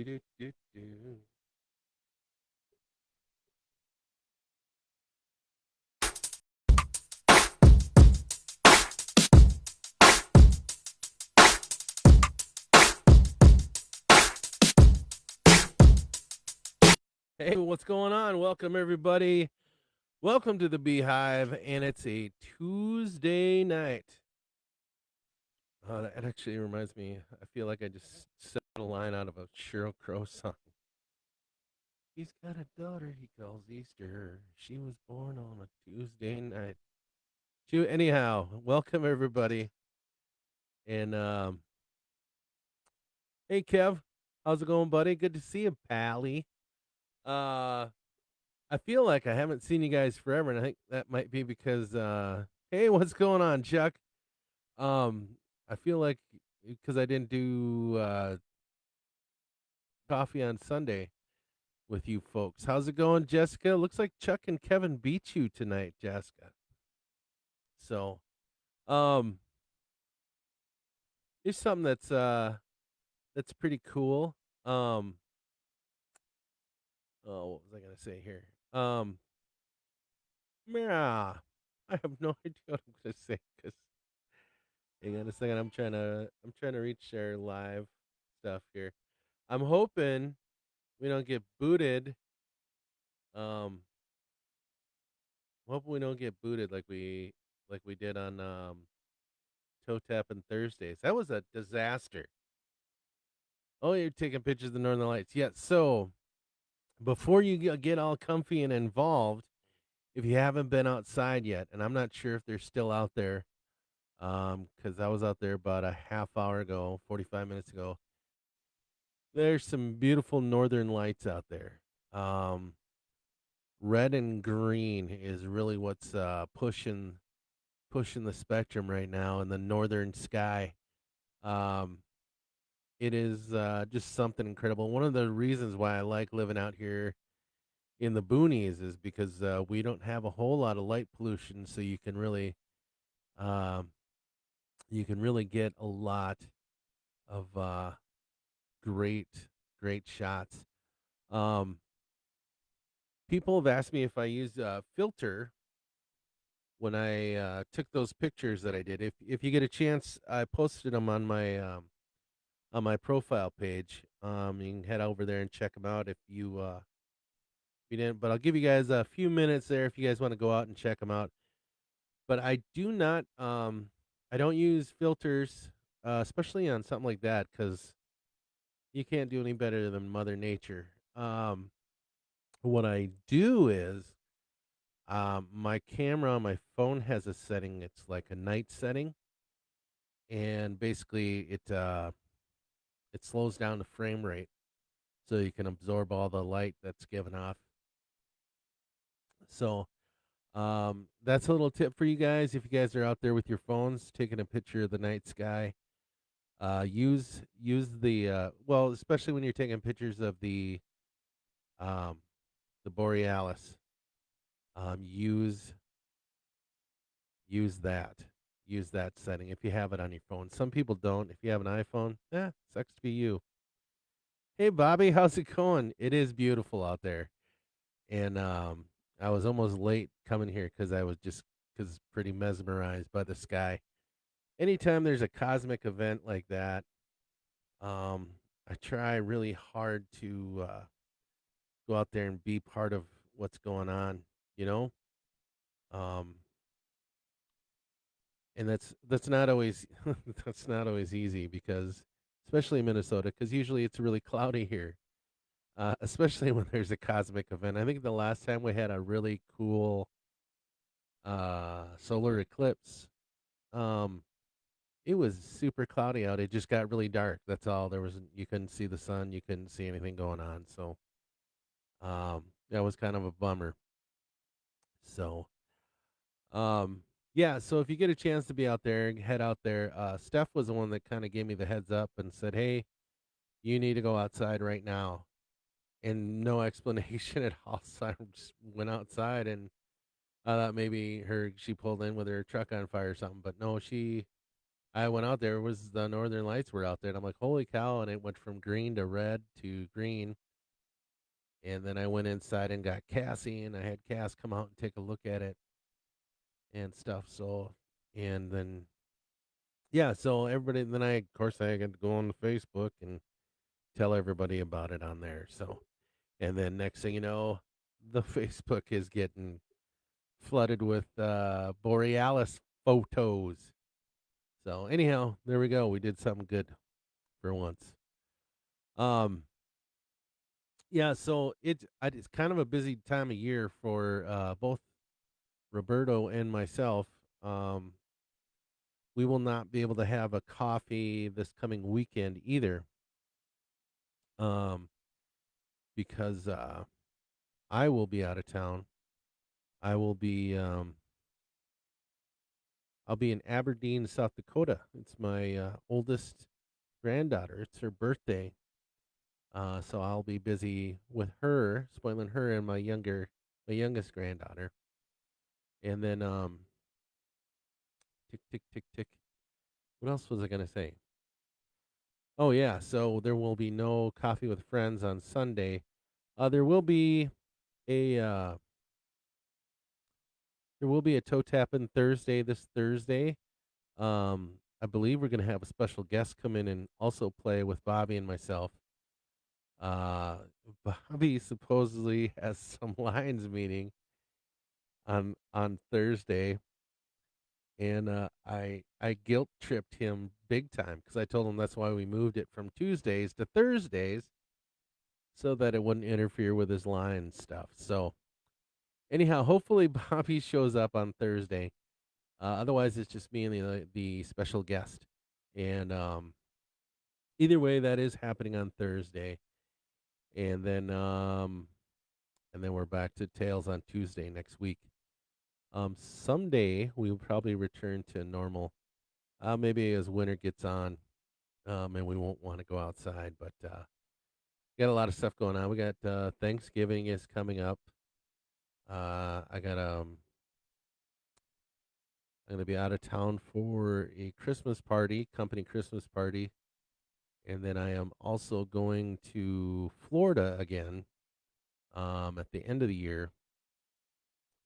do, do, do, do. Hey, what's going on? Welcome, everybody. Welcome to the Beehive, and it's a Tuesday night. That actually reminds me, I feel like I just said a line out of a Sheryl Crow song. He's got a daughter he calls Easter. She was born on a Tuesday night. Anyhow, welcome, everybody. And, hey, Kev, how's it going, buddy? Good to see you, Pally. Uh, I feel like I haven't seen you guys forever, and I think that might be because hey, what's going on, Chuck? Um I feel like because I didn't do coffee on Sunday with you folks. How's it going, Jessica? Looks like Chuck and Kevin beat you tonight, Jessica. So, um here's something that's pretty cool. Um oh, what was I going to say here? Yeah, I have no idea what I'm going to say cuz hang on a second. I'm trying to reach our live stuff here. I'm hoping we don't get booted. Um, hoping we don't get booted like we did on Toe Tap and Thursdays. That was a disaster. Oh, you're taking pictures of the Northern Lights. Yeah. So before you get all comfy and involved, if you haven't been outside yet, and I'm not sure if they're still out there, because I was out there about a half hour ago, 45 minutes ago. There's some beautiful northern lights out there. Um, red and green is really what's pushing the spectrum right now in the northern sky. Um, it is just something incredible. One of the reasons why I like living out here in the boonies is because we don't have a whole lot of light pollution, so um, you can really get a lot of great great shots. Um, People have asked me if I use a filter when I took those pictures that I did. If you get a chance, I posted them on my profile page. You can head over there and check them out if you didn't. But I'll give you guys a few minutes there if you guys want to go out and check them out. But I do not. I don't use filters, especially on something like that, because you can't do any better than Mother Nature. What I do is my camera on my phone has a setting. It's like a night setting, and basically it slows down the frame rate so you can absorb all the light that's given off. So that's a little tip for you guys. If you guys are out there with your phones taking a picture of the night sky, use the well, especially when you're taking pictures of um, the borealis. Use use that use that setting if you have it on your phone. Some people don't. If you have an iPhone, sucks to be you. Hey Bobby, how's it going? It is beautiful out there, and I was almost late coming here because I was just because pretty mesmerized by the sky. Anytime there's a cosmic event like that, um, I try really hard to go out there and be part of what's going on, you know. Um, and that's not always that's not always easy because, especially in Minnesota, because usually it's really cloudy here, especially when there's a cosmic event. I think the last time we had a really cool solar eclipse. Um, it was super cloudy out. It just got really dark. That's all. You couldn't see the sun. You couldn't see anything going on. So that was kind of a bummer. So yeah. So if you get a chance to be out there, head out there. Steph was the one that kind of gave me the heads up and said, "Hey, you need to go outside right now." And no explanation at all. So I just went outside and I thought maybe she pulled in with her truck on fire or something. But no, I went out there, it was the Northern Lights were out there, and I'm like, "Holy cow," and it went from green to red to green, and then I went inside and got Cassie, and I had Cass come out and take a look at it and stuff, so and then yeah, so everybody then I of course, I got to go on to Facebook and tell everybody about it on there, so and then next thing you know, the Facebook is getting flooded with, borealis photos. So, anyhow, there we go, we did something good for once. Um, yeah, so it's kind of a busy time of year for, both Roberto and myself. Um, we will not be able to have a coffee this coming weekend either, um, because, I will be out of town. I will be, I'll be in Aberdeen, South Dakota. It's my, oldest granddaughter. It's her birthday. So I'll be busy with her, spoiling her and my youngest granddaughter. And then, tick, tick, tick, tick. What else was I going to say? Oh, yeah. So there will be no coffee with friends on Sunday. There will be a, there will be a toe tapping Thursday this Thursday. I believe we're going to have a special guest come in and also play with Bobby and myself. Uh, Bobby supposedly has some lines meeting on Thursday, and I guilt tripped him big time because I told him that's why we moved it from Tuesdays to Thursdays so that it wouldn't interfere with his line stuff. So anyhow, hopefully Bobby shows up on Thursday. Otherwise, it's just me and the special guest, and either way, that is happening on Thursday, and then we're back to Tails on Tuesday next week. Someday we will probably return to normal. Maybe as winter gets on, and we won't want to go outside. But got a lot of stuff going on. We got Thanksgiving is coming up. I got I'm gonna be out of town for a Christmas party, company Christmas party, and then I am also going to Florida again at the end of the year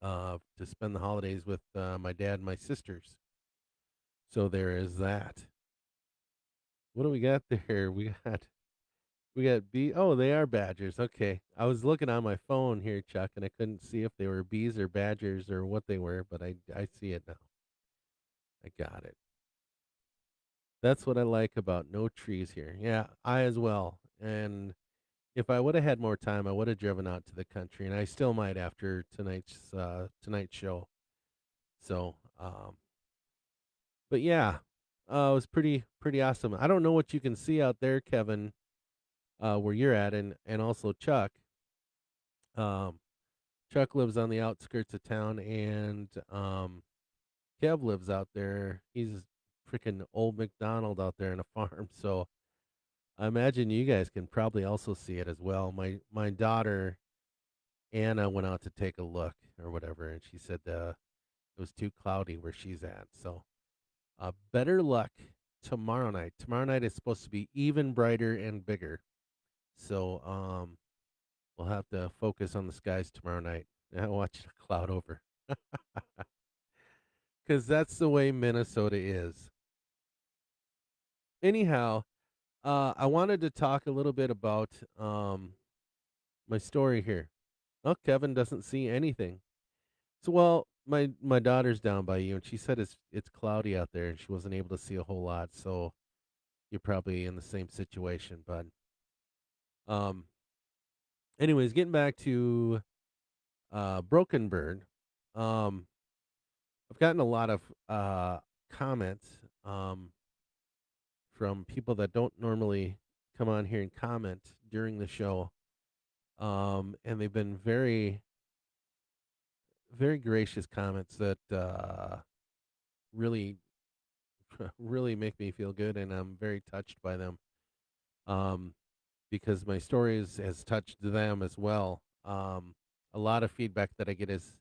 to spend the holidays with my dad and my sisters. So there is that. What do we got there? We got bee. Oh, they are badgers. Okay, I was looking on my phone here, Chuck, and I couldn't see if they were bees or badgers or what they were, but I see it now. I got it. That's what I like about no trees here. Yeah, I as well. And if I would have had more time, I would have driven out to the country, and I still might after tonight's show. So, but yeah, it was pretty awesome. I don't know what you can see out there, Kevin, where you're at, and also Chuck. Um, Chuck lives on the outskirts of town, and Kev lives out there. He's freaking old McDonald out there in a farm. So I imagine you guys can probably also see it as well. My daughter Anna went out to take a look or whatever, and she said it was too cloudy where she's at. So better luck tomorrow night. Tomorrow night is supposed to be even brighter and bigger. So we'll have to focus on the skies tomorrow night. I watch the cloud over because that's the way Minnesota is. Anyhow, I wanted to talk a little bit about my story here. Oh, Kevin doesn't see anything. So, well, my daughter's down by you, and she said it's cloudy out there, and she wasn't able to see a whole lot. So you're probably in the same situation. But um, anyways, getting back to Broken Bird, um, I've gotten a lot of comments from people that don't normally come on here and comment during the show. And they've been very gracious comments that really, really make me feel good, and I'm very touched by them um, because my story has touched them as well. A lot of feedback that I get is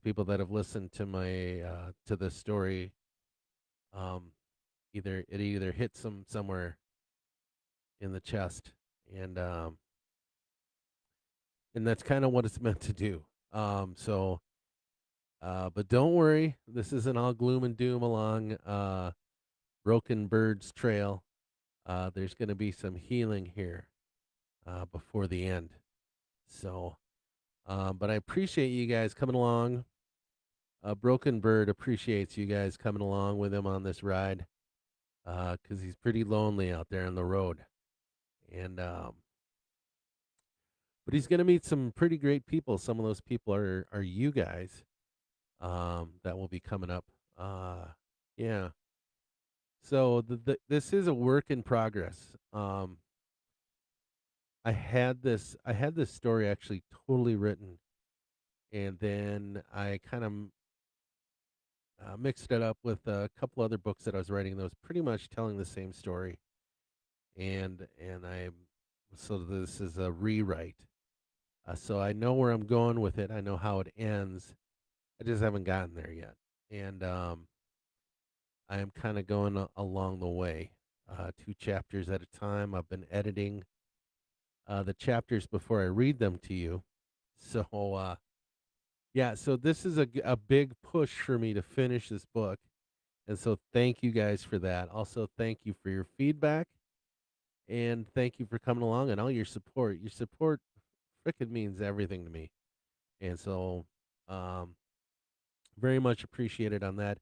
people that have listened to my to the story. Um, either hits him somewhere in the chest, and um, and that's kind of what it's meant to do. So, but don't worry, this isn't all gloom and doom along Broken Bird's trail. There's going to be some healing here before the end. So, but I appreciate you guys coming along. Broken Bird appreciates you guys coming along with him on this ride because he's pretty lonely out there on the road. And but he's going to meet some pretty great people. Some of those people are you guys that will be coming up. Yeah. So this is a work in progress. I had this story actually totally written, and then I kind of mixed it up with a couple other books that I was writing that was pretty much telling the same story, and I so this is a rewrite. So I know where I'm going with it. I know how it ends. I just haven't gotten there yet, and I am kind of going along the way, two chapters at a time. I've been editing the chapters before I read them to you. So yeah, so this is a big push for me to finish this book. And so thank you guys for that. Also, thank you for your feedback and thank you for coming along and all your support. Your support frickin' means everything to me. And so, um, very much appreciated on that.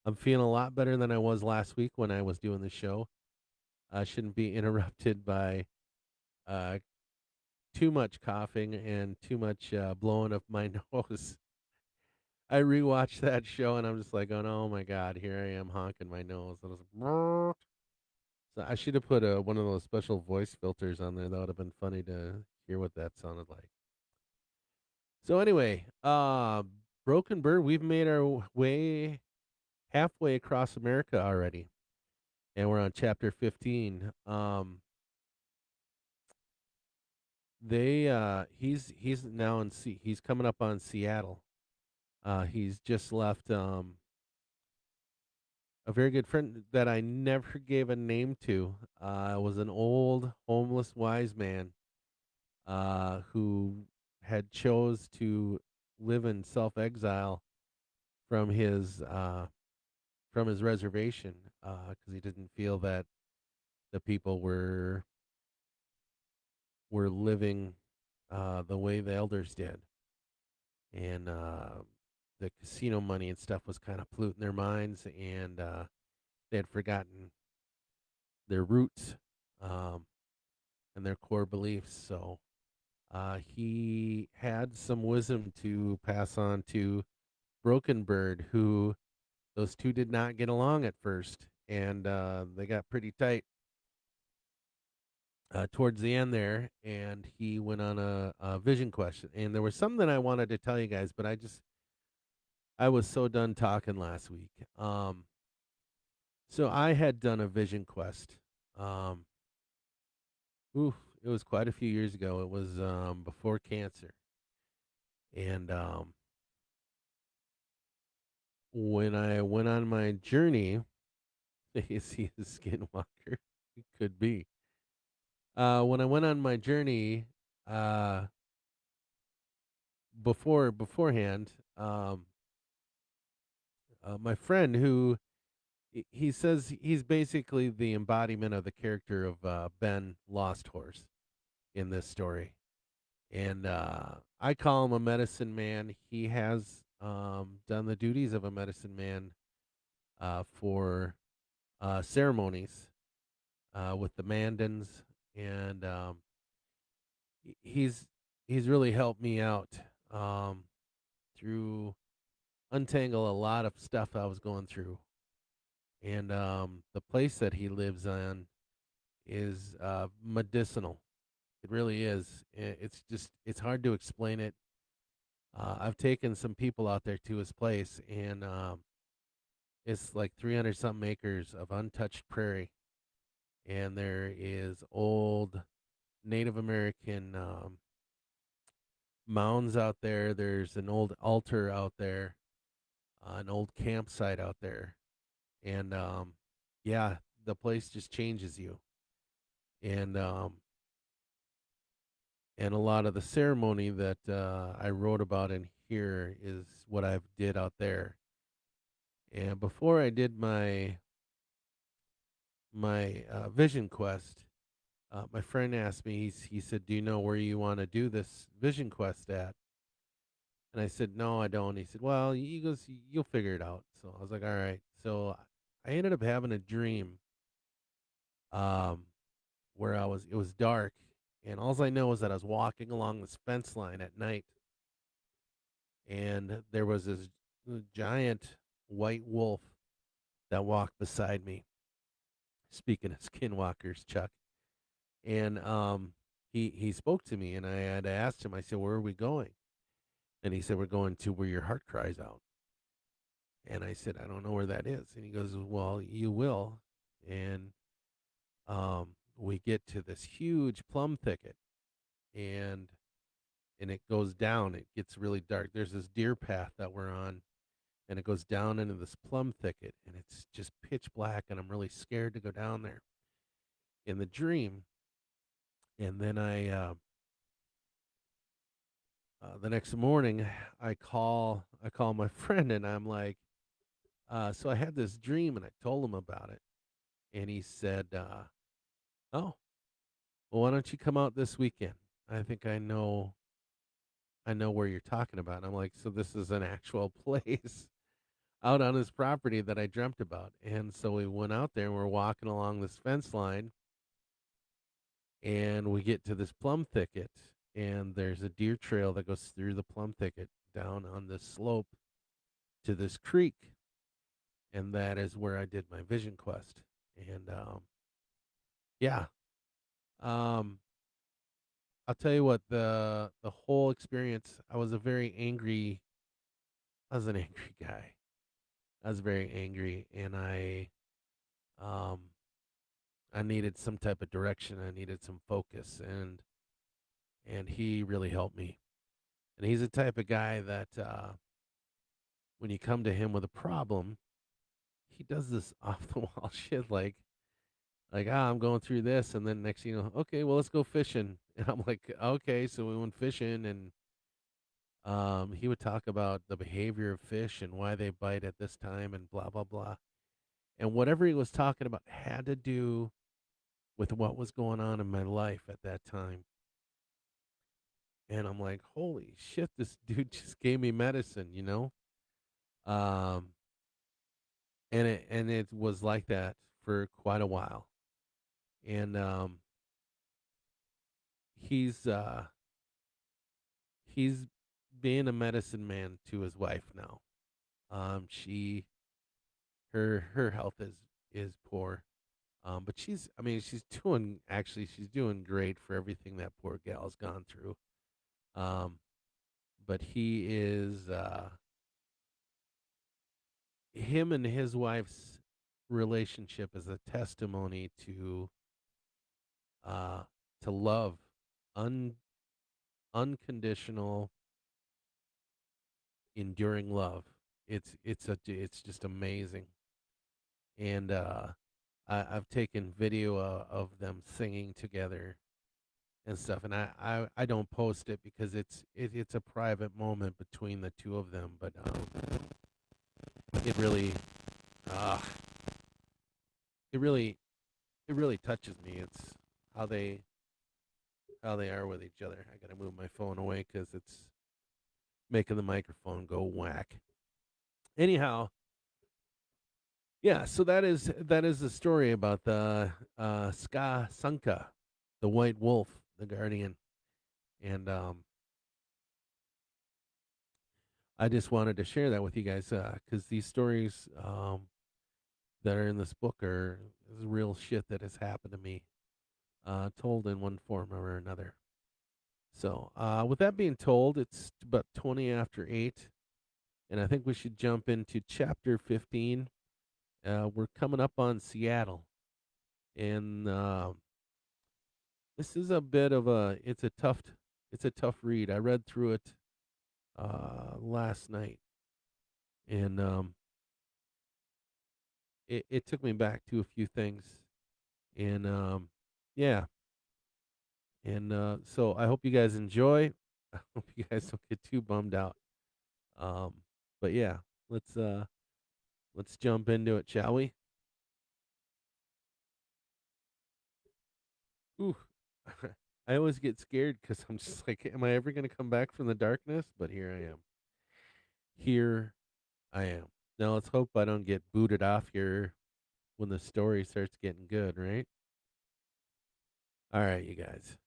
I'm feeling a lot better than I was last week when I was doing the show. I shouldn't be interrupted by uh, too much coughing and too much blowing of my nose. I rewatched that show and I'm just like, going, oh my god, here I am honking my nose. And I was like, so I should have put one of those special voice filters on there. That would have been funny to hear what that sounded like. So anyway, Broken Bird, we've made our way halfway across America already, and we're on chapter 15. He's now he's coming up on Seattle. He's just left a very good friend that I never gave a name to. Was an old homeless wise man who had chose to live in self exile from his reservation because he didn't feel that the people were living the way the elders did, and the casino money and stuff was kind of polluting their minds, and they had forgotten their roots um, and their core beliefs. So he had some wisdom to pass on to Broken Bird, who those two did not get along at first, and they got pretty tight towards the end there. And he went on a vision quest, and there was something I wanted to tell you guys, but I was so done talking last week. So I had done a vision quest. Um, oof, it was quite a few years ago. It was before cancer, and when I went on my journey, is he a skinwalker? It could be. When I went on my journey, uh, beforehand, my friend who he says he's basically the embodiment of the character of Ben Lost Horse in this story, and I call him a medicine man. He has done the duties of a medicine man for ceremonies with the Mandans, and he's he's really helped me out um, through untangle a lot of stuff I was going through. And the place that he lives on is medicinal. It really is. It's just it's hard to explain it. I've taken some people out there to his place, and it's like 300 something acres of untouched prairie, and there is old Native American mounds out there. There's an old altar out there, an old campsite out there, and yeah, the place just changes you. And and a lot of the ceremony that I wrote about in here is what I've did out there. And before I did my vision quest, my friend asked me. He said, "Do you know where you want to do this vision quest at?" And I said, "No, I don't." He said, "Well," he goes, "You'll figure it out." So I was like, "All right." So I ended up having a dream, um, where it was dark, and all I know is that I was walking along this fence line at night, and there was this giant white wolf that walked beside me. Speaking of skinwalkers, Chuck, and he spoke to me, and I had asked him. I said, "Where are we going?" And he said, "We're going to where your heart cries out." And I said, "I don't know where that is." And he goes, "Well, you will." And we get to this huge plum thicket, and it goes down. It gets really dark. There's this deer path that we're on, and it goes down into this plum thicket, and it's just pitch black, and I'm really scared to go down there in the dream. And then the next morning, I call my friend, and I'm like, so I had this dream, and I told him about it, and he said, "Oh, well, why don't you come out this weekend? I think I know where you're talking about." And I'm like, "So this is an actual place out on his property that I dreamt about." And so we went out there, and we're walking along this fence line, and we get to this plum thicket, and there's a deer trail that goes through the plum thicket down on this slope to this creek, and that is where I did my vision quest. And yeah, um, I'll tell you what, the whole experience, I was an angry guy. I was very angry, and um I needed some type of direction. I needed some focus, and he really helped me. And he's the type of guy that when you come to him with a problem, he does this off the wall shit like, I'm going through this, and then next thing you know, okay, well, let's go fishing. And I'm like, okay, so we went fishing, and he would talk about the behavior of fish and why they bite at this time and blah blah blah. And whatever he was talking about had to do with what was going on in my life at that time. And I'm like, holy shit, this dude just gave me medicine, you know? Um, and it was like that for quite a while. And he's uh he's being a medicine man to his wife now. She her health is poor. But she's she's doing great for everything that poor gal's gone through. Um, but he is him and his wife's relationship is a testimony uh to love, un unconditional, enduring love. It's just amazing. And I've taken video of them singing together and stuff, and I don't post it because it's a private moment between the two of them. But it really uh, it really it really touches me. It's how how they are with each other. I gotta move my phone away because it's making the microphone go whack. Anyhow, yeah. So that is the story about the Ska Sanka, the white wolf, the guardian, and I just wanted to share that with you guys because these stories that are in this book are is real shit that has happened to me, told in one form or another. So, with that being told, it's about 20 after 8, and I think we should jump into chapter 15. We're coming up on Seattle, and this is a bit of it's a tough read. I read through it last night, and it took me back to a few things, and yeah, and so I hope you guys enjoy. I hope you guys don't get too bummed out. Um, but yeah, let's uh let's jump into it, shall we? Ooh, I always get scared because I'm just like, am I ever gonna come back from the darkness? But here I am. Here I am. Now let's hope I don't get booted off here when the story starts getting good, right? All right, you guys.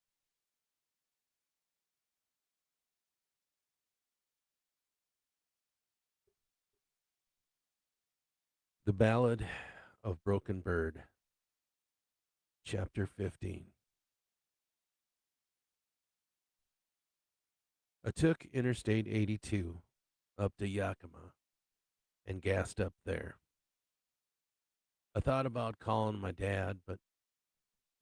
The Ballad of Broken Bird, Chapter 15. I took Interstate 82 up to Yakima and gassed up there. I thought about calling my dad, but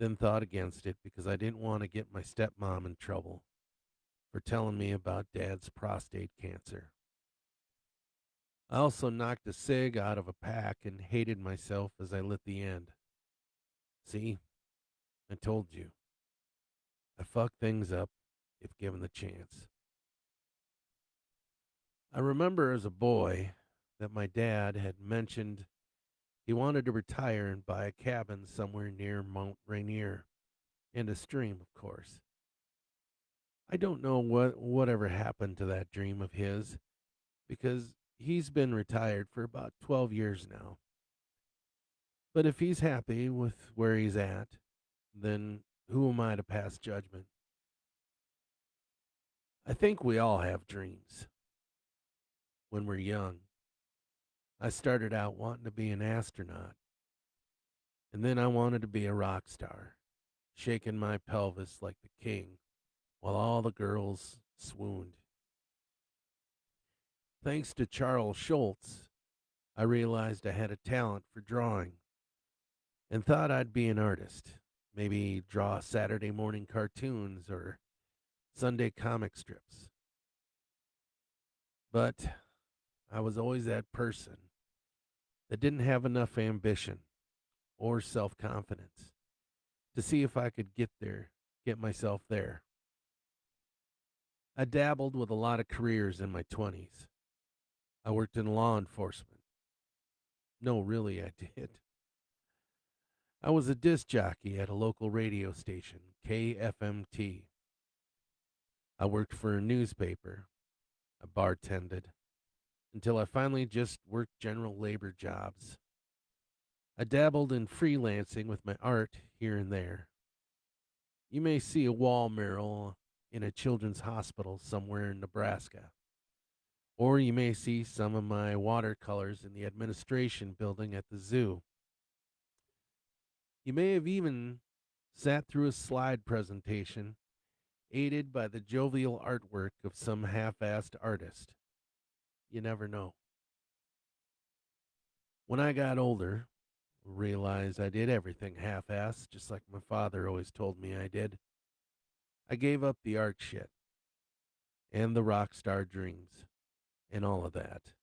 then thought against it because I didn't want to get my stepmom in trouble for telling me about dad's prostate cancer. I also knocked a cig out of a pack and hated myself as I lit the end. See, I told you. I fuck things up if given the chance. I remember as a boy that my dad had mentioned he wanted to retire and buy a cabin somewhere near Mount Rainier and a stream, of course. I don't know whatever happened to that dream of his because he's been retired for about 12 years now. But if he's happy with where he's at, then who am I to pass judgment? I think we all have dreams when we're young. I started out wanting to be an astronaut, and then I wanted to be a rock star, shaking my pelvis like the king while all the girls swooned. Thanks to Charles Schultz, I realized I had a talent for drawing and thought I'd be an artist. Maybe draw Saturday morning cartoons or Sunday comic strips. But I was always that person that didn't have enough ambition or self confidence to see if I could get myself there. I dabbled with a lot of careers in my 20s. I worked in law enforcement. No, really, I did. I was a disc jockey at a local radio station, KFMT. I worked for a newspaper. I bartended until I finally just worked general labor jobs. I dabbled in freelancing with my art here and there. You may see a wall mural in a children's hospital somewhere in Nebraska, or you may see some of my watercolors in the administration building at the zoo. You may have even sat through a slide presentation aided by the jovial artwork of some half assed artist. You never know. When I got older, realized I did everything half assed, just like my father always told me I did. I gave up the art shit and the rock star dreams and all of that.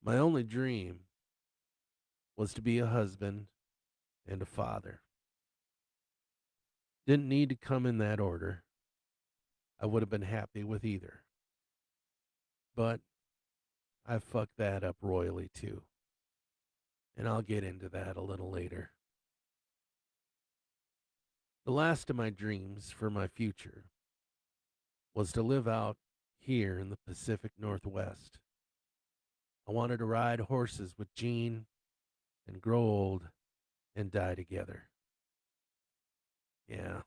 My only dream was to be a husband and a father. Didn't need to come in that order. I would have been happy with either. But I fucked that up royally too. And I'll get into that a little later. The last of my dreams for my future was to live out here in the Pacific Northwest. I wanted to ride horses with Jean and grow old and die together. Yeah.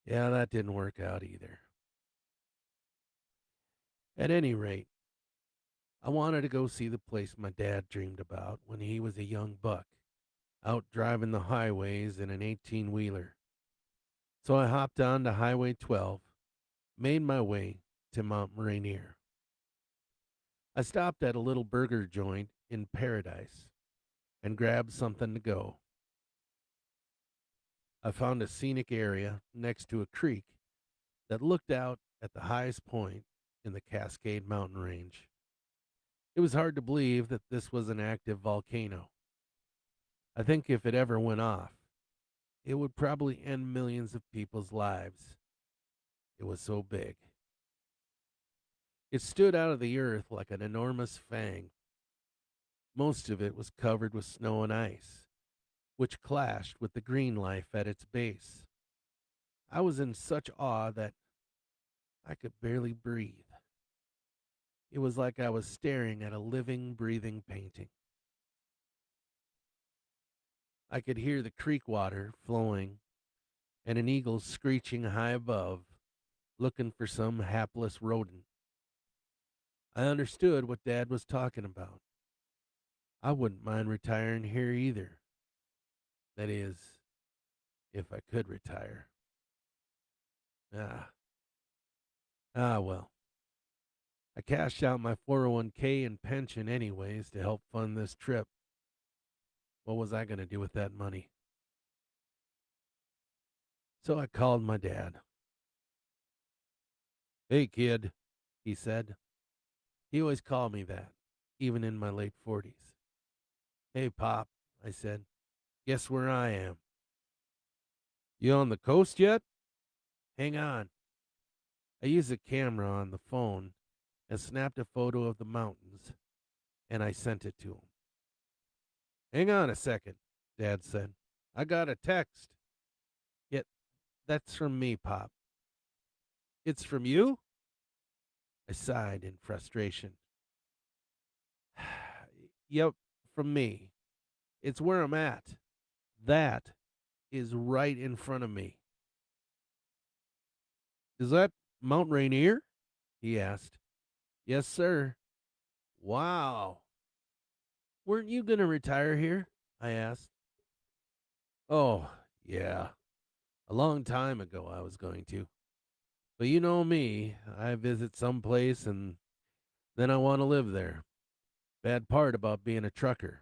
Yeah, that didn't work out either. At any rate, I wanted to go see the place my dad dreamed about when he was a young buck, out driving the highways in an 18-wheeler. So I hopped on to Highway 12, made my way to Mount Rainier. I stopped at a little burger joint in Paradise and grabbed something to go. I found a scenic area next to a creek that looked out at the highest point in the Cascade Mountain Range. It was hard to believe that this was an active volcano. I think if it ever went off, it would probably end millions of people's lives. It was so big. It stood out of the earth like an enormous fang. Most of it was covered with snow and ice, which clashed with the green life at its base. I was in such awe that I could barely breathe. It was like I was staring at a living, breathing painting. I could hear the creek water flowing and an eagle screeching high above, looking for some hapless rodent. I understood what Dad was talking about. I wouldn't mind retiring here either. That is, if I could retire. Ah, well. I cashed out my 401k and pension anyways to help fund this trip. What was I going to do with that money? So I called my dad. Hey, kid, he said. He always called me that, even in my late 40s. Hey, Pop, I said. Guess where I am? You on the coast yet? Hang on. I used a camera on the phone and snapped a photo of the mountains, and I sent it to him. Hang on a second, Dad said. I got a text. Yet that's from me, Pop. It's from you? I sighed in frustration. Yep, from me. It's where I'm at. That is right in front of me. Is that Mount Rainier? He asked. Yes, sir. Wow. Weren't you going to retire here? I asked. Oh, yeah. A long time ago I was going to. But you know me, I visit some place and then I want to live there. Bad part about being a trucker.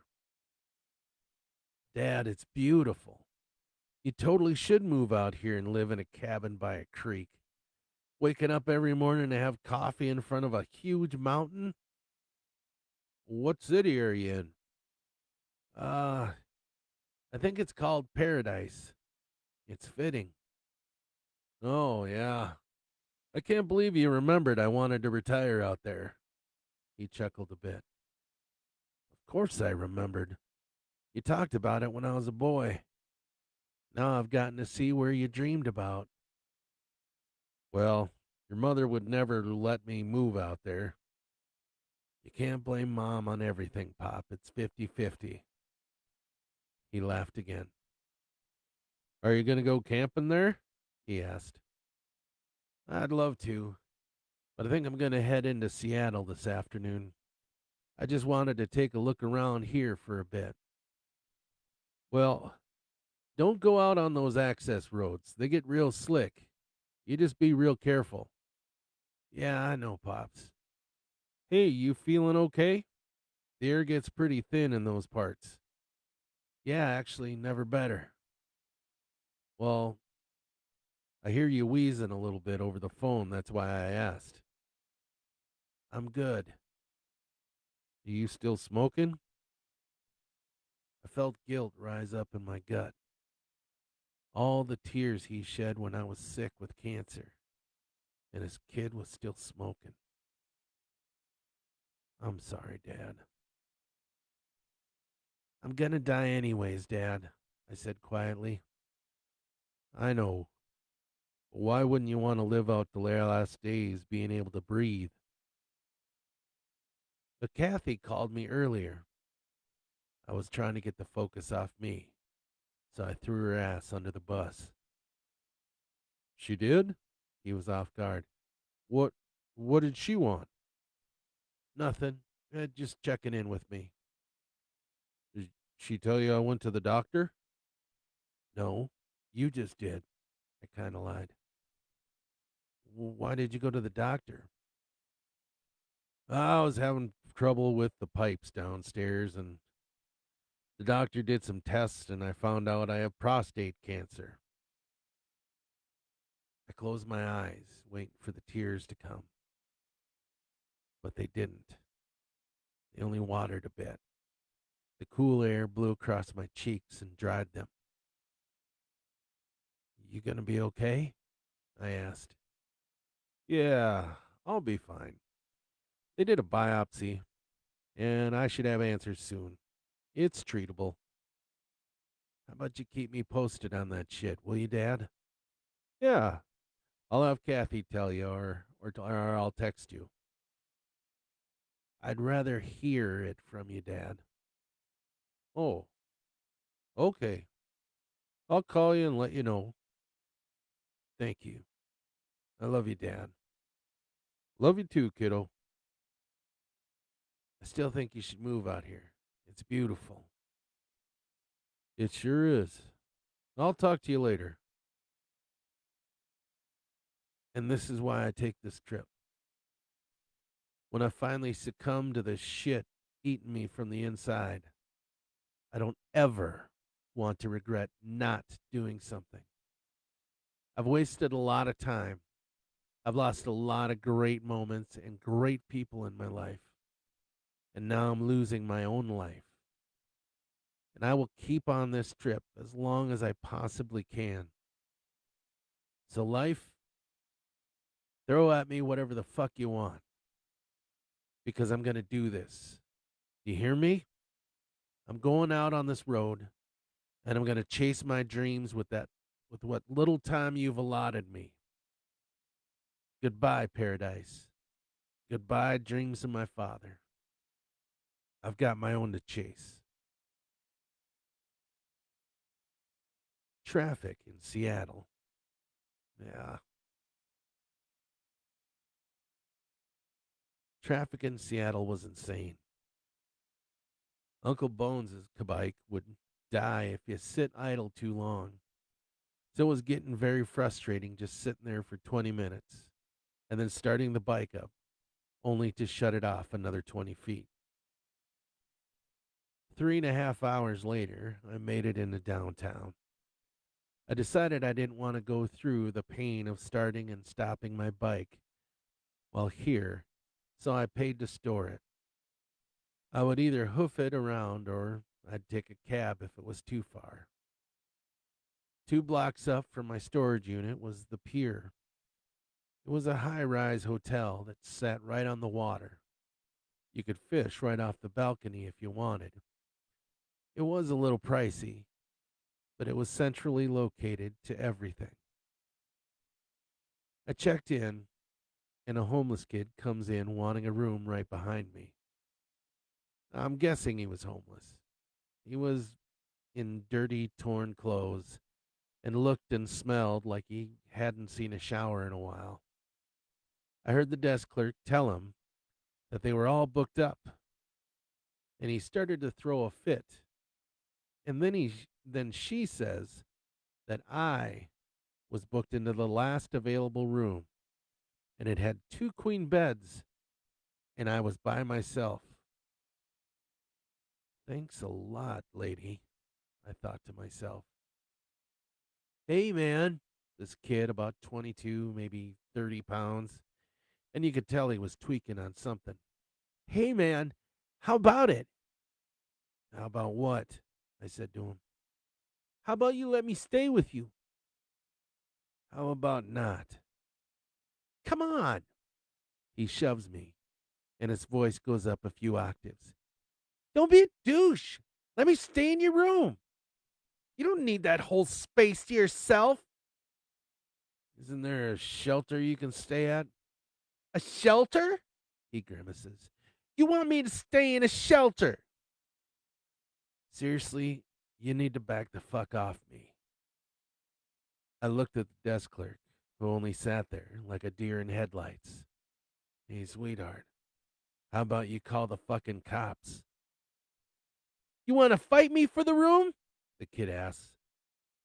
Dad, it's beautiful. You totally should move out here and live in a cabin by a creek. Waking up every morning to have coffee in front of a huge mountain? What city are you in? Uh, I think it's called Paradise. It's fitting. Oh, yeah. I can't believe you remembered I wanted to retire out there. He chuckled a bit. Of course I remembered. You talked about it when I was a boy. Now I've gotten to see where you dreamed about. Well, your mother would never let me move out there. You can't blame Mom on everything, Pop. It's 50-50. He laughed again. Are you going to go camping there? He asked. I'd love to, but I think I'm going to head into Seattle this afternoon. I just wanted to take a look around here for a bit. Well, don't go out on those access roads. They get real slick. You just be real careful. Yeah, I know, Pops. Hey, you feeling okay? The air gets pretty thin in those parts. Yeah, actually, never better. Well, I hear you wheezing a little bit over the phone. That's why I asked. I'm good. Are you still smoking? I felt guilt rise up in my gut. All the tears he shed when I was sick with cancer, and his kid was still smoking. I'm sorry, Dad. I'm gonna die anyways, Dad, I said quietly. I know. But why wouldn't you want to live out the last days being able to breathe? But Kathy called me earlier. I was trying to get the focus off me, so I threw her ass under the bus. She did? He was off guard. What what did she want? Nothing. Just checking in with me. Did she tell you I went to the doctor? No. You just did. I kind of lied. Why did you go to the doctor? I was having trouble with the pipes downstairs, and the doctor did some tests, and I found out I have prostate cancer. I closed my eyes, waiting for the tears to come, but they didn't. They only watered a bit. The cool air blew across my cheeks and dried them. You gonna be okay? I asked. Yeah, I'll be fine. They did a biopsy, and I should have answers soon. It's treatable. How about you keep me posted on that shit, will you, Dad? Yeah, I'll have Kathy tell you, or I'll text you. I'd rather hear it from you, Dad. Oh, okay. I'll call you and let you know. Thank you. I love you, Dad. Love you too, kiddo. I still think you should move out here. It's beautiful. It sure is. I'll talk to you later. And this is why I take this trip. When I finally succumb to the shit eating me from the inside, I don't ever want to regret not doing something. I've wasted a lot of time. I've lost a lot of great moments and great people in my life. And now I'm losing my own life. And I will keep on this trip as long as I possibly can. So, life, throw at me whatever the fuck you want because I'm going to do this. You hear me? I'm going out on this road and I'm going to chase my dreams with what little time you've allotted me. Goodbye, paradise. Goodbye, dreams of my father. I've got my own to chase. Traffic in Seattle. Yeah. Traffic in Seattle was insane. Uncle Bones' bike would die if you sit idle too long. So it was getting very frustrating just sitting there for 20 minutes and then starting the bike up, only to shut it off another 20 feet. 3.5 hours later, I made it into downtown. I decided I didn't want to go through the pain of starting and stopping my bike while here, so I paid to store it. I would either hoof it around or I'd take a cab if it was too far. 2 blocks up from my storage unit was the pier. It was a high rise hotel that sat right on the water. You could fish right off the balcony if you wanted. It was a little pricey, but it was centrally located to everything. I checked in, and a homeless kid comes in wanting a room right behind me. I'm guessing he was homeless. He was in dirty, torn clothes and looked and smelled like he hadn't seen a shower in a while. I heard the desk clerk tell him that they were all booked up, and he started to throw a fit. And then she says that I was booked into the last available room, and it had 2 queen beds, and I was by myself. Thanks a lot, lady, I thought to myself. Hey, man, this kid, about 22, maybe 30 pounds, and you could tell he was tweaking on something. Hey, man, how about it? How about what? I said to him. How about you let me stay with you? How about not? Come on. He shoves me, and his voice goes up a few octaves. Don't be a douche. Let me stay in your room. You don't need that whole space to yourself. Isn't there a shelter you can stay at? A shelter? He grimaces. You want me to stay in a shelter? Seriously, you need to back the fuck off me. I looked at the desk clerk, who only sat there like a deer in headlights. Hey, sweetheart, how about you call the fucking cops? You want to fight me for the room? The kid asks.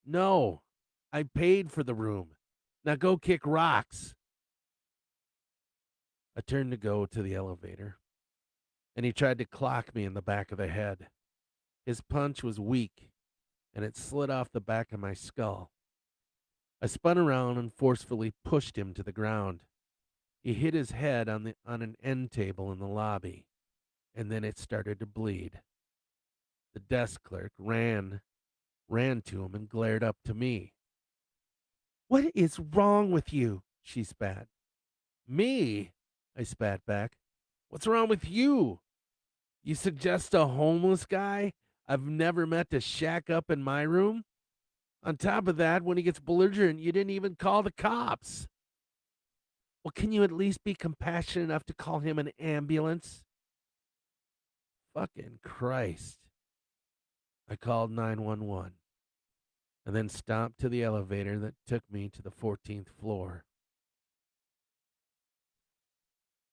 No, I paid for the room. Now go kick rocks. I turned to go to the elevator, and he tried to clock me in the back of the head. His punch was weak, and it slid off the back of my skull. I spun around and forcefully pushed him to the ground. He hit his head on an end table in the lobby. and then it started to bleed. The desk clerk ran to him and glared up to me. "What is wrong with you?" she spat. "Me?" I spat back. "What's wrong with you? You suggest a homeless guy I've never met to shack up in my room? On top of that, when he gets belligerent, you didn't even call the cops. Well, can you at least be compassionate enough to call him an ambulance?" Fucking Christ. I called 911 and then stomped to the elevator that took me to the 14th floor.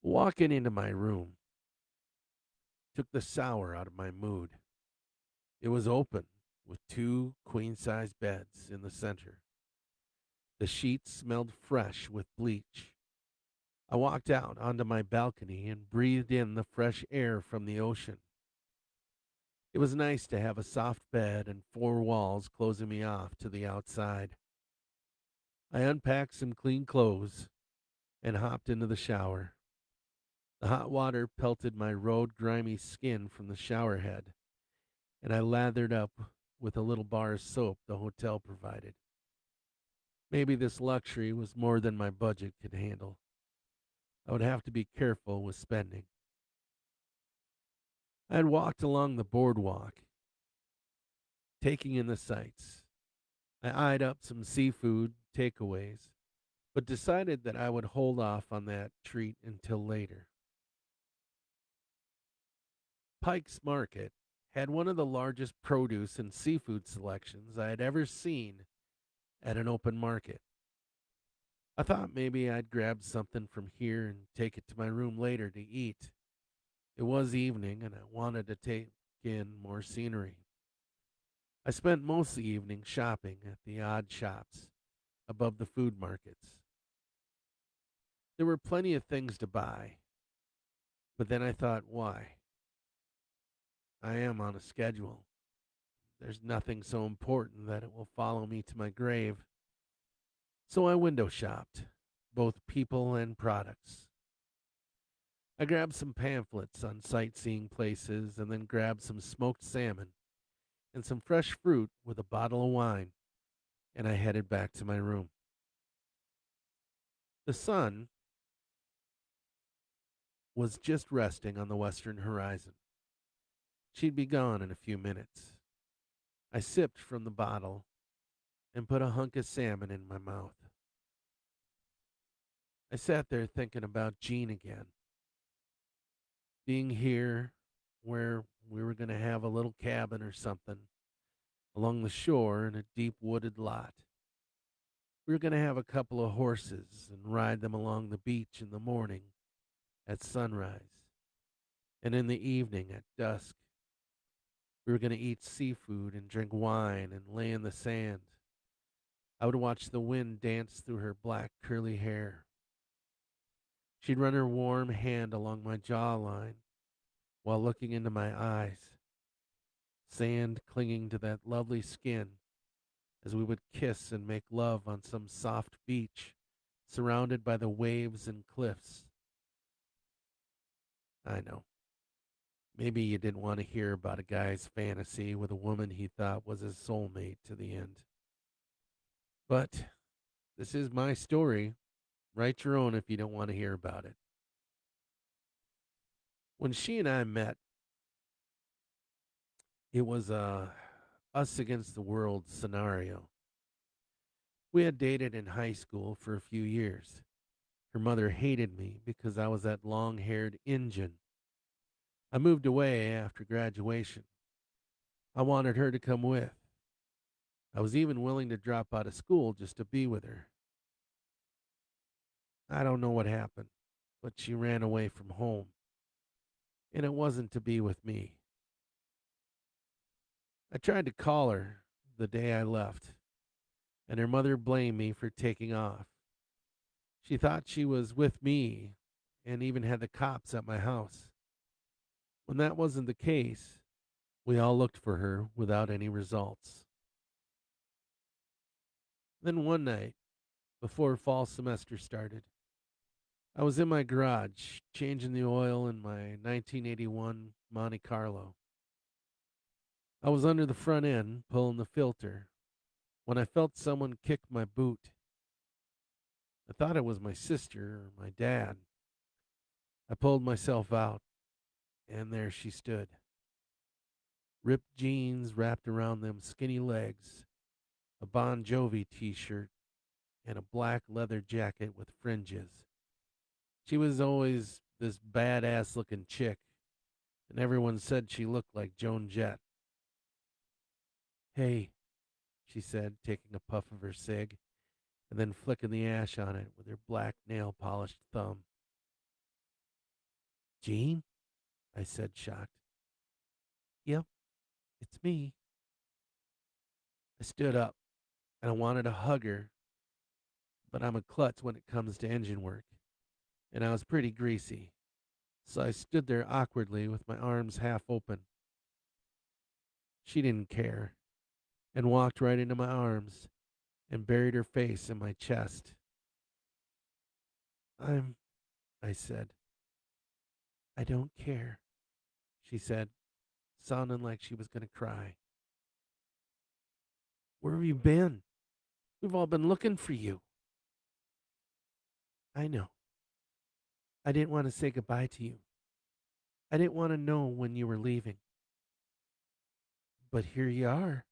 Walking into my room took the sour out of my mood. It was open with two queen-size beds in the center. The sheets smelled fresh with bleach. I walked out onto my balcony and breathed in the fresh air from the ocean. It was nice to have a soft bed and four walls closing me off to the outside. I unpacked some clean clothes and hopped into the shower. The hot water pelted my road grimy skin from the shower head, and I lathered up with a little bar of soap the hotel provided. Maybe this luxury was more than my budget could handle. I would have to be careful with spending. I had walked along the boardwalk, taking in the sights. I eyed up some seafood takeaways, but decided that I would hold off on that treat until later. Pike's Market had one of the largest produce and seafood selections I had ever seen at an open market. I thought maybe I'd grab something from here and take it to my room later to eat. It was evening and I wanted to take in more scenery. I spent most of the evening shopping at the odd shops above the food markets. There were plenty of things to buy, but then I thought, why? I am on a schedule. There's nothing so important that it will follow me to my grave. So I window shopped, both people and products. I grabbed some pamphlets on sightseeing places and then grabbed some smoked salmon and some fresh fruit with a bottle of wine, and I headed back to my room. The sun was just resting on the western horizon. She'd be gone in a few minutes. I sipped from the bottle and put a hunk of salmon in my mouth. I sat there thinking about Jean again, being here where we were going to have a little cabin or something along the shore in a deep wooded lot. We were going to have a couple of horses and ride them along the beach in the morning at sunrise, and in the evening at dusk. We were going to eat seafood and drink wine and lay in the sand. I would watch the wind dance through her black curly hair. She'd run her warm hand along my jawline while looking into my eyes, sand clinging to that lovely skin as we would kiss and make love on some soft beach surrounded by the waves and cliffs. I know. Maybe you didn't want to hear about a guy's fantasy with a woman he thought was his soulmate to the end. But this is my story. Write your own if you don't want to hear about it. When she and I met, it was a us against the world scenario. We had dated in high school for a few years. Her mother hated me because I was that long haired Injun. I moved away after graduation. I wanted her to come with. I was even willing to drop out of school just to be with her. I don't know what happened, but she ran away from home, and it wasn't to be with me. I tried to call her the day I left, and her mother blamed me for taking off. She thought she was with me and even had the cops at my house. When that wasn't the case, we all looked for her without any results. Then one night, before fall semester started, I was in my garage changing the oil in my 1981 Monte Carlo. I was under the front end pulling the filter when I felt someone kick my boot. I thought it was my sister or my dad. I pulled myself out, and there she stood. Ripped jeans wrapped around them skinny legs, a Bon Jovi t shirt, and a black leather jacket with fringes. She was always this badass looking chick, and everyone said she looked like Joan Jett. Hey, she said, taking a puff of her cig and then flicking the ash on it with her black nail polished thumb. Jean? I said, shocked. Yep, it's me. I stood up and I wanted to hug her, but I'm a klutz when it comes to engine work, and I was pretty greasy. So I stood there awkwardly with my arms half open. She didn't care and walked right into my arms and buried her face in my chest. I said. I don't care, she said, sounding like she was going to cry. Where have you been? We've all been looking for you. I know. I didn't want to say goodbye to you. I didn't want to know when you were leaving. But here you are.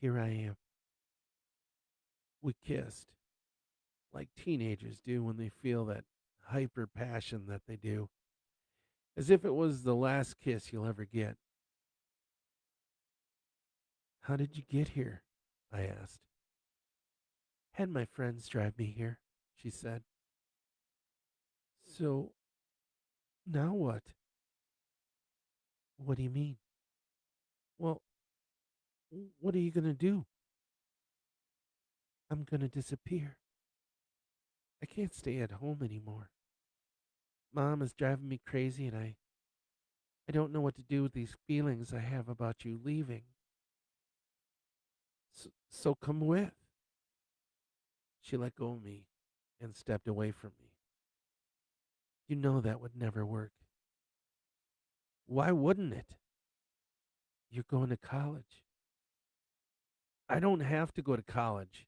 Here I am. We kissed, like teenagers do when they feel that hyper passion that they do, as if it was the last kiss you'll ever get. How did you get here? I asked. Had my friends drive me here, she said. So, now what? What do you mean? Well, what are you going to do? I'm going to disappear. I can't stay at home anymore. Mom is driving me crazy, and I don't know what to do with these feelings I have about you leaving. So come with. She let go of me and stepped away from me. You know that would never work. Why wouldn't it? You're going to college. I don't have to go to college.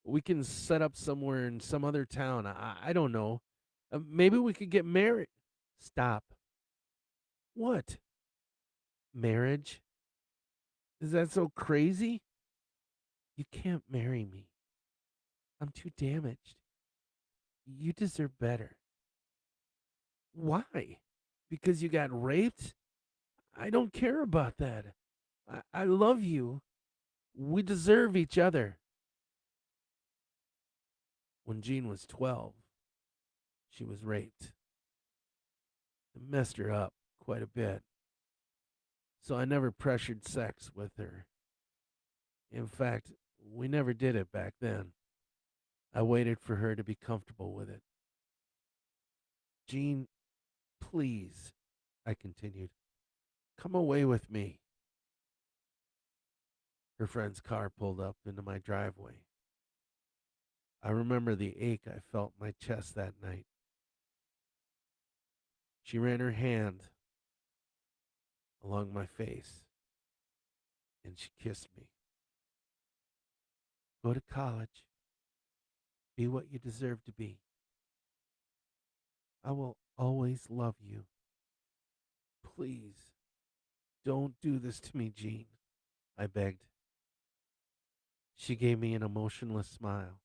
We can set up somewhere in some other town. I don't know. Maybe we could get married. Stop. What? Marriage? Is that so crazy? You can't marry me. I'm too damaged. You deserve better. Why? Because you got raped? I don't care about that. I love you. We deserve each other. When Jean was 12, she was raped. It messed her up quite a bit. So I never pressured sex with her. In fact, we never did it back then. I waited for her to be comfortable with it. Jean, please, I continued, come away with me. Her friend's car pulled up into my driveway. I remember the ache I felt in my chest that night. She ran her hand along my face and she kissed me. Go to college. Be what you deserve to be. I will always love you. Please, don't do this to me, Jean, I begged. She gave me an emotionless smile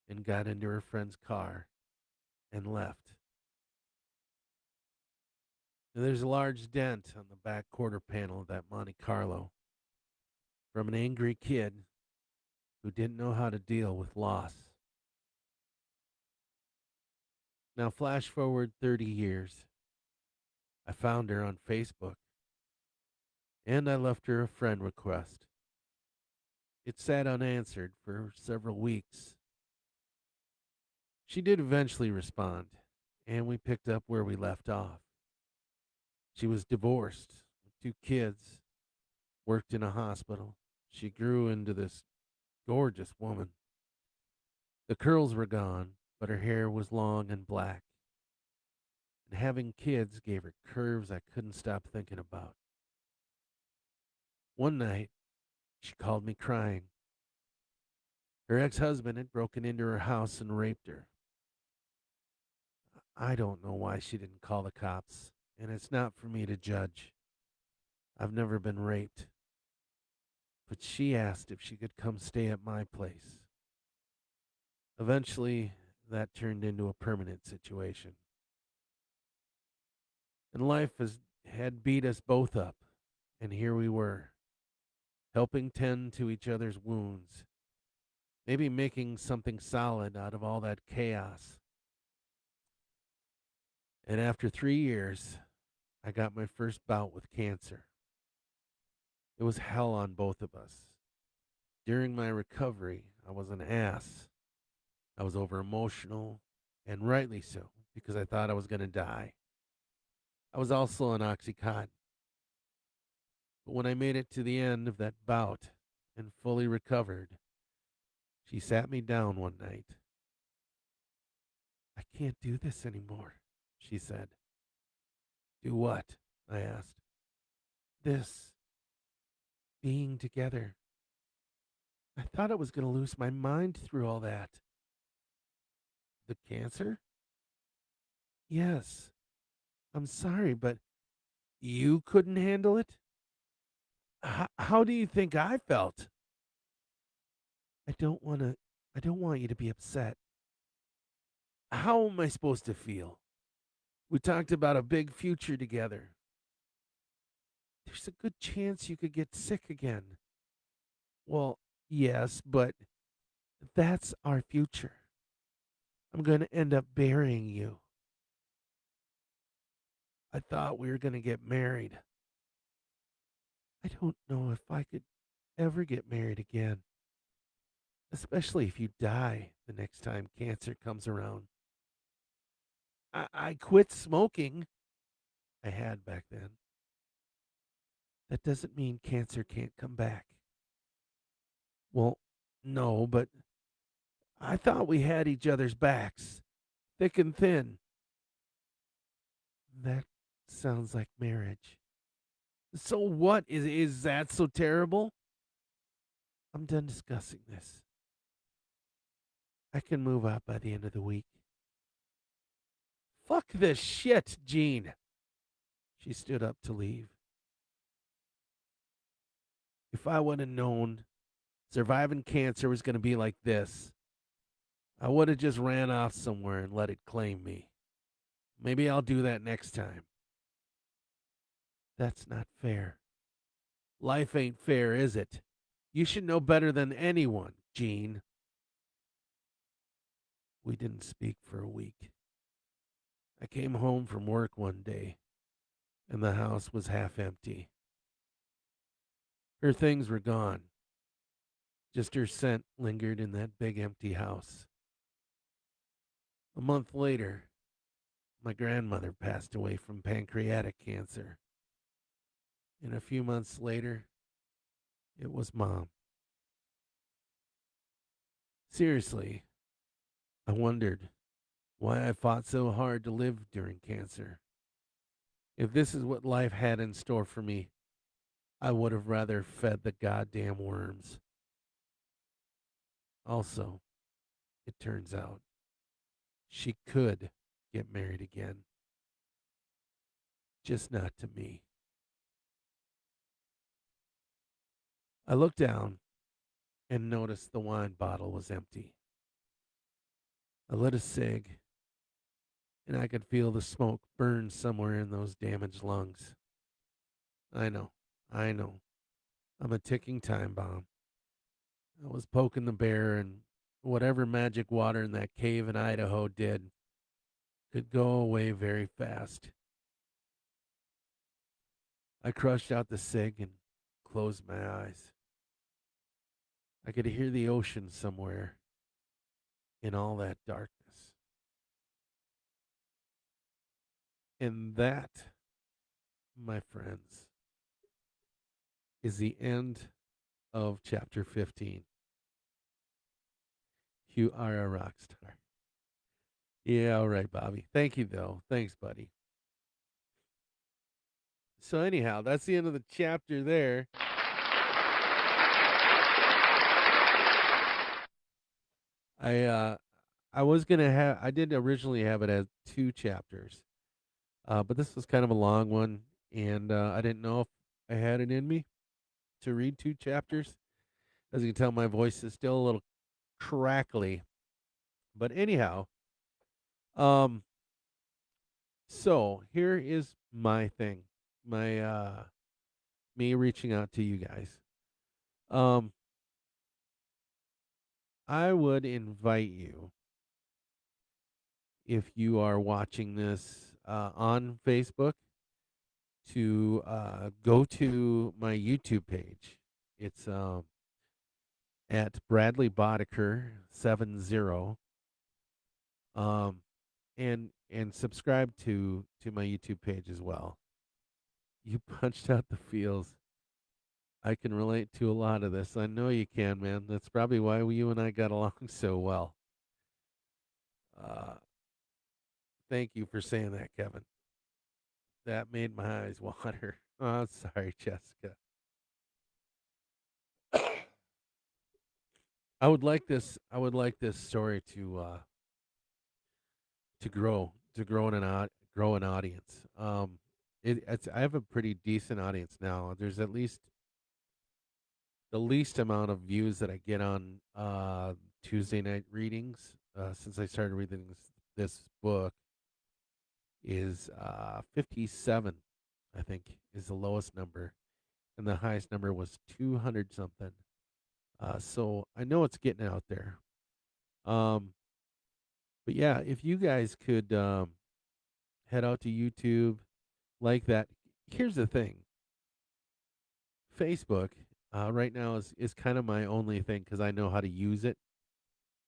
and got into her friend's car and left. And there's a large dent on the back quarter panel of that Monte Carlo from an angry kid who didn't know how to deal with loss. Now, flash forward 30 years. I found her on Facebook and I left her a friend request. It sat unanswered for several weeks. She did eventually respond, and we picked up where we left off. She was divorced with two kids, worked in a hospital. She grew into this gorgeous woman. The curls were gone, but her hair was long and black, and having kids gave her curves I couldn't stop thinking about. One night, she called me crying. Her ex husband had broken into her house and raped her. I don't know why she didn't call the cops, and it's not for me to judge. I've never been raped. But she asked if she could come stay at my place. Eventually, that turned into a permanent situation. And had beat us both up, and here we were, helping tend to each other's wounds, maybe making something solid out of all that chaos. And after 3 years, I got my first bout with cancer. It was hell on both of us. During my recovery, I was an ass. I was over emotional, and rightly so, because I thought I was going to die. I was also on Oxycontin. But when I made it to the end of that bout and fully recovered, she sat me down one night. I can't do this anymore, she said. Do what? I asked. This, being together. I thought I was going to lose my mind through all that. The cancer? Yes. I'm sorry, but you couldn't handle it? How do you think I felt? I don't want to. I don't want you to be upset. How am I supposed to feel? We talked about a big future together. There's a good chance you could get sick again. Well, yes, but that's our future. I'm going to end up burying you. I thought we were going to get married. I don't know if I could ever get married again, especially if you die the next time cancer comes around. I quit smoking. I had back then. That doesn't mean cancer can't come back. Well, no, but I thought we had each other's backs, thick and thin. That sounds like marriage. So what? Is that so terrible? I'm done discussing this. I can move out by the end of the week. Fuck this shit, Jean. She stood up to leave. If I would have known surviving cancer was going to be like this, I would have just ran off somewhere and let it claim me. Maybe I'll do that next time. That's not fair. Life ain't fair, is it? You should know better than anyone, Jean. We didn't speak for a week. I came home from work one day, and the house was half empty. Her things were gone. Just her scent lingered in that big empty house. A month later, my grandmother passed away from pancreatic cancer. And a few months later, it was Mom. Seriously, I wondered why I fought so hard to live during cancer. If this is what life had in store for me, I would have rather fed the goddamn worms. Also, it turns out she could get married again, just not to me. I looked down and noticed the wine bottle was empty. I lit a cig, and I could feel the smoke burn somewhere in those damaged lungs. I know, I know. I'm a ticking time bomb. I was poking the bear, and whatever magic water in that cave in Idaho did could go away very fast. I crushed out the cig and closed my eyes. I could hear the ocean somewhere in all that darkness. And that, my friends, is the end of chapter 15. You are a rock star. Yeah, all right, Bobby. Thank you, though. Thanks, buddy. So anyhow, that's the end of the chapter there. I uh I was gonna have I did originally have it as two chapters, but this was kind of a long one, and I didn't know if I had it in me to read two chapters. As you can tell, my voice is still a little crackly. But anyhow, um, so here is my thing, my me reaching out to you guys. Um, I would invite you, if you are watching this on Facebook, to go to my YouTube page. It's at Bradley Bodeker 70, um, and subscribe to my YouTube page as well. You punched out the feels. I can relate to a lot of this. I know you can, man. That's probably why you and I got along so well. Uh, Thank you for saying that, Kevin. That made my eyes water. Oh, sorry, Jessica. I would like this story to grow grow an audience. I have a pretty decent audience now. There's at least the least amount of views that I get on Tuesday night readings since I started reading this book is 57. I think is the lowest number, and the highest number was 200 something. So I know it's getting out there. Um, but yeah, if you guys could head out to YouTube like that. Here's the thing: Facebook right now is kind of my only thing because I know how to use it.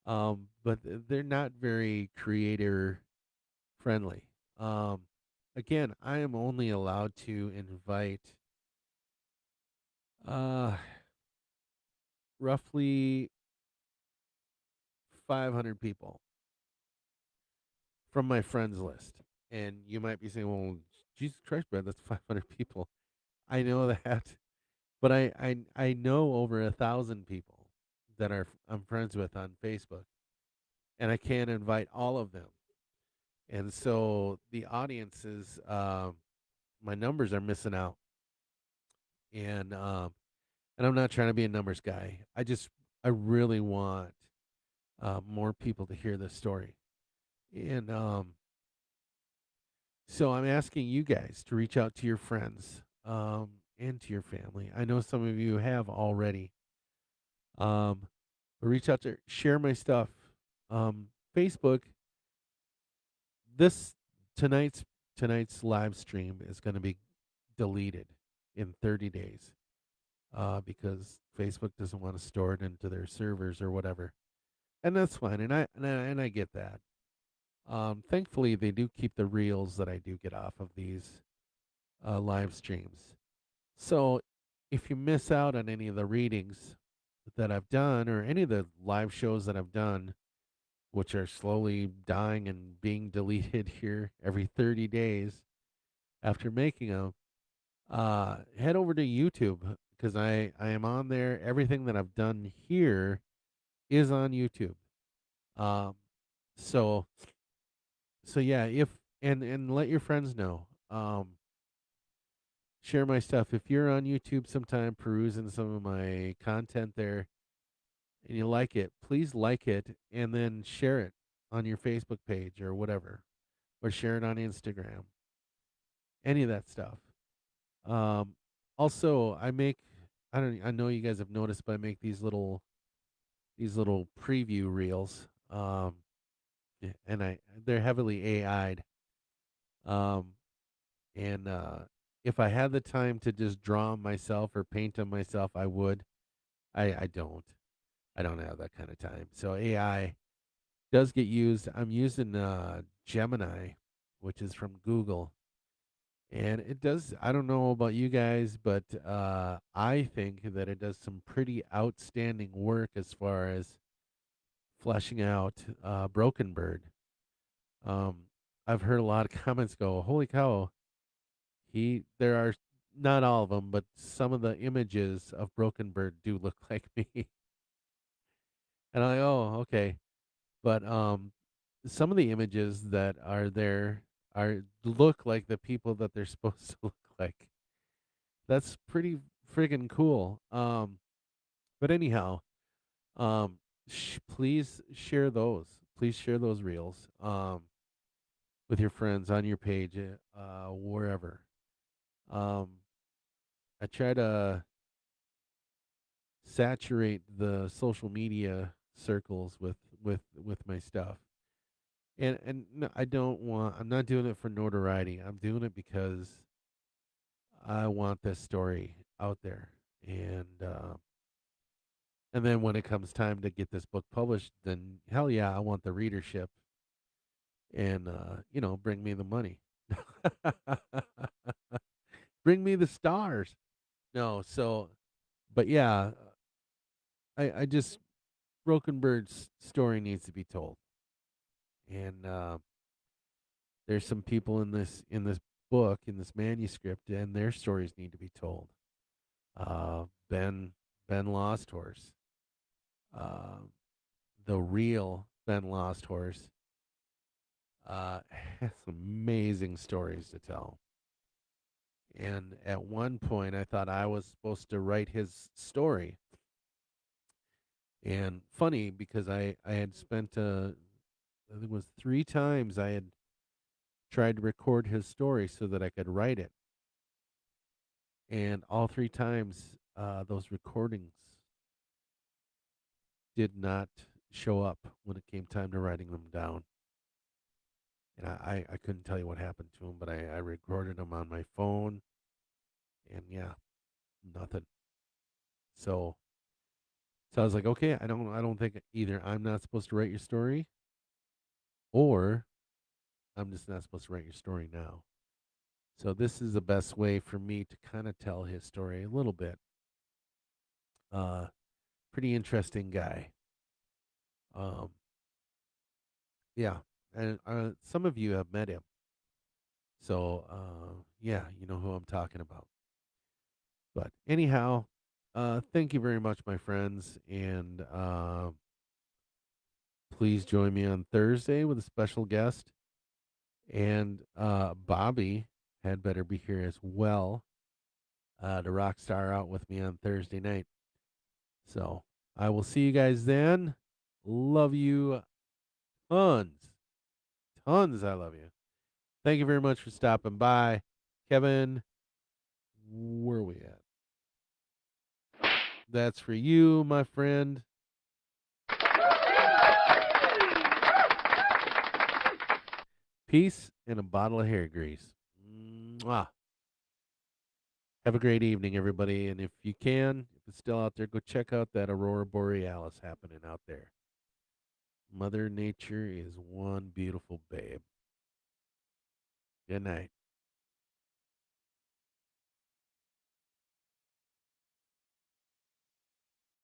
But they're not very creator friendly. Um, Again, I am only allowed to invite uh, roughly 500 people from my friends list. And you might be saying, "Well, Jesus Christ, Brad, that's 500 people." I know that, but I know over 1,000 people that I'm friends with on Facebook, and I can't invite all of them. And so the audiences, my numbers are missing out, and I'm not trying to be a numbers guy. I really want more people to hear this story, and so I'm asking you guys to reach out to your friends and to your family. I know some of you have already. Um, but reach out to share my stuff. Facebook. This tonight's tonight's live stream is going to be deleted in 30 days because Facebook doesn't want to store it into their servers or whatever, and that's fine. And I get that. Thankfully, they do keep the reels that I do get off of these live streams. So if you miss out on any of the readings that I've done or any of the live shows that I've done, which are slowly dying and being deleted here every 30 days after making them, head over to YouTube because I am on there. Everything that I've done here is on YouTube. Um, so so yeah, if and let your friends know. Share my stuff if you're on YouTube sometime perusing some of my content there and you like it. Please like it and then share it on your Facebook page or whatever, or share it on Instagram. Any of that stuff. Um, Also, I know you guys have noticed, but I make these little preview reels. And they're heavily AI'd. Um, and if I had the time to just draw 'em myself or paint them myself, I would. I don't. I don't have that kind of time. So AI does get used. I'm using Gemini, which is from Google. And it does, I don't know about you guys, but I think that it does some pretty outstanding work as far as fleshing out Broken Bird. Um, I've heard a lot of comments go, "Holy cow, there are not all of them, but some of the images of Broken Bird do look like me." And I, oh, okay. But some of the images that are there are look like the people that they're supposed to look like. That's pretty friggin' cool. But anyhow, please share those. Please share those reels with your friends on your page, wherever. Um, I try to saturate the social media circles with my stuff. And no, I don't want. I'm not doing it for notoriety. I'm doing it because I want this story out there. And then when it comes time to get this book published, then hell yeah, I want the readership and bring me the money. Bring me the stars. No, so but yeah, I just Broken Bird's story needs to be told. And there's some people in this book, in this manuscript, and their stories need to be told. Ben Lost Horse, uh, the real Ben Lost Horse, has amazing stories to tell. And at one point, I thought I was supposed to write his story. And funny because I had spent I think it was 3 times I had tried to record his story so that I could write it, and all 3 times those recordings did not show up when it came time to writing them down. And I couldn't tell you what happened to them, but I recorded them on my phone, and yeah, nothing. So so I was like, okay, I don't think either I'm not supposed to write your story, or I'm just not supposed to write your story now. So this is the best way for me to kind of tell his story a little bit. Uh, Pretty interesting guy. Um, yeah, and some of you have met him, so yeah, you know who I'm talking about. But anyhow, thank you very much, my friends, and please join me on Thursday with a special guest. And Bobby had better be here as well to rock star out with me on Thursday night. So I will see you guys then. Love you tons. Tons. I love you. Thank you very much for stopping by. Kevin, where are we at? That's for you, my friend. Peace and a bottle of hair grease. Mwah. Have a great evening, everybody. And if you can, if it's still out there, go check out that Aurora Borealis happening out there. Mother Nature is one beautiful babe. Good night.